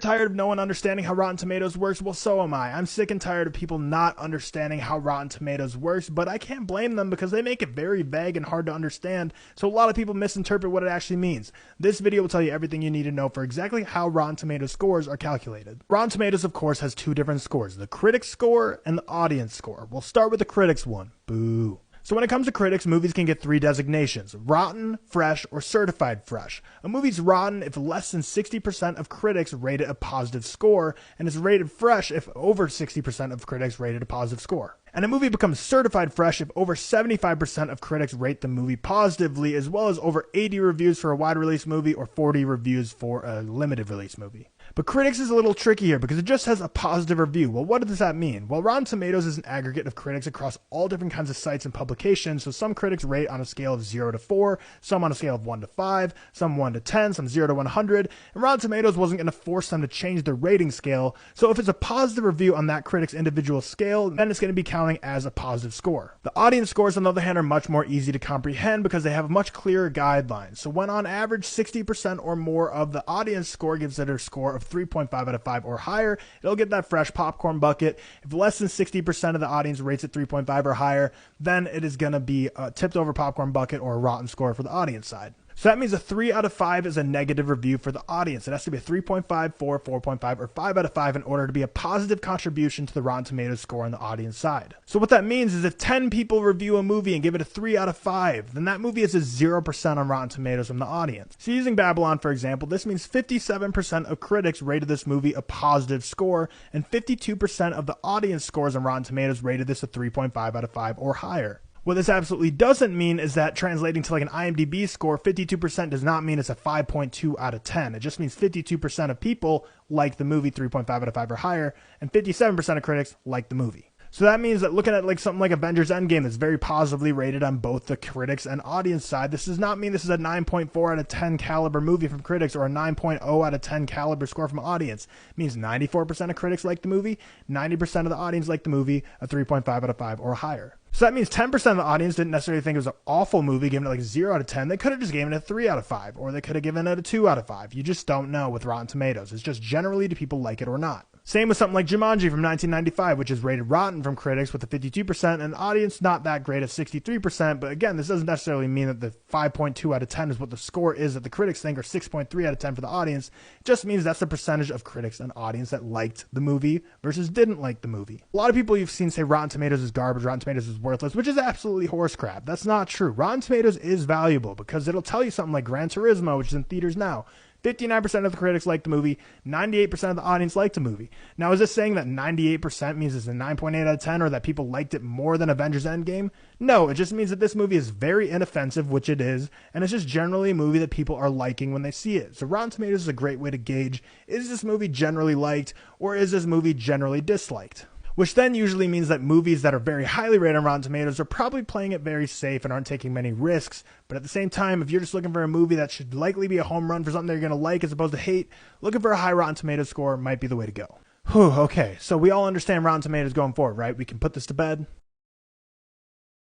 Tired of no one understanding how Rotten Tomatoes works? Well, so am I. I'm sick and tired of people not understanding how Rotten Tomatoes works, but I can't blame them because they make it very vague and hard to understand, so a lot of people misinterpret what it actually means. This video will tell you everything you need to know for exactly how Rotten Tomatoes scores are calculated. Rotten Tomatoes, of course, has two different scores, the critics score and the audience score. We'll start with the critics one. Boo. So when it comes to critics, movies can get three designations: rotten, fresh, or certified fresh. A movie's rotten if less than 60% of critics rate it a positive score, and is rated fresh if over 60% of critics rate it a positive score. And a movie becomes certified fresh if over 75% of critics rate the movie positively, as well as over 80 reviews for a wide release movie or 40 reviews for a limited release movie. But critics is a little tricky here because it just has a positive review. Well, what does that mean? Well, Rotten Tomatoes is an aggregate of critics across all different kinds of sites and publications, so some critics rate on a scale of 0 to 4, some on a scale of 1 to 5, some 1 to 10, some 0 to 100, and Rotten Tomatoes wasn't going to force them to change their rating scale, so if it's a positive review on that critic's individual scale, then it's going to be counting as a positive score. The audience scores, on the other hand, are much more easy to comprehend because they have much clearer guidelines. So when on average 60% or more of the audience score gives it a score of 3.5 out of 5 or higher, it'll get that fresh popcorn bucket. If less than 60% of the audience rates it 3.5 or higher, then it is going to be a tipped over popcorn bucket or a rotten score for the audience side. So that means a 3 out of 5 is a negative review for the audience. It has to be a 3.5, 4, 4.5, or 5 out of 5 in order to be a positive contribution to the Rotten Tomatoes score on the audience side. So what that means is if 10 people review a movie and give it a 3 out of 5, then that movie is a 0% on Rotten Tomatoes from the audience. So using Babylon, for example, this means 57% of critics rated this movie a positive score, and 52% of the audience scores on Rotten Tomatoes rated this a 3.5 out of 5 or higher. What this absolutely doesn't mean is that translating to like an IMDb score, 52% does not mean it's a 5.2 out of 10. It just means 52% of people like the movie 3.5 out of 5 or higher, and 57% of critics like the movie. So that means that looking at like something like Avengers Endgame that's very positively rated on both the critics and audience side, this does not mean this is a 9.4 out of 10 caliber movie from critics or a 9.0 out of 10 caliber score from audience. It means 94% of critics like the movie, 90% of the audience like the movie, a 3.5 out of 5 or higher. So that means 10% of the audience didn't necessarily think it was an awful movie, giving it like 0 out of 10. They could have just given it a 3 out of 5, or they could have given it a 2 out of 5. You just don't know with Rotten Tomatoes. It's just generally do people like it or not. Same with something like Jumanji from 1995, which is rated rotten from critics with a 52% and audience not that great at 63%. But again, this doesn't necessarily mean that the 5.2 out of 10 is what the score is that the critics think, or 6.3 out of 10 for the audience. It just means that's the percentage of critics and audience that liked the movie versus didn't like the movie. A lot of people you've seen say Rotten Tomatoes is garbage, Rotten Tomatoes is worthless, which is absolutely horse crap. That's not true. Rotten Tomatoes is valuable because it'll tell you something like Gran Turismo, which is in theaters now. 59% of the critics like the movie, 98% of the audience liked the movie. Now, is this saying that 98% means it's a 9.8 out of 10 or that people liked it more than Avengers Endgame? No, it just means that this movie is very inoffensive, which it is, and it's just generally a movie that people are liking when they see it. So Rotten Tomatoes is a great way to gauge, is this movie generally liked or is this movie generally disliked? Which then usually means that movies that are very highly rated on Rotten Tomatoes are probably playing it very safe and aren't taking many risks. But at the same time, if you're just looking for a movie that should likely be a home run for something that you're going to like as opposed to hate, looking for a high Rotten Tomatoes score might be the way to go. Whew, okay, so we all understand Rotten Tomatoes going forward, right? We can put this to bed.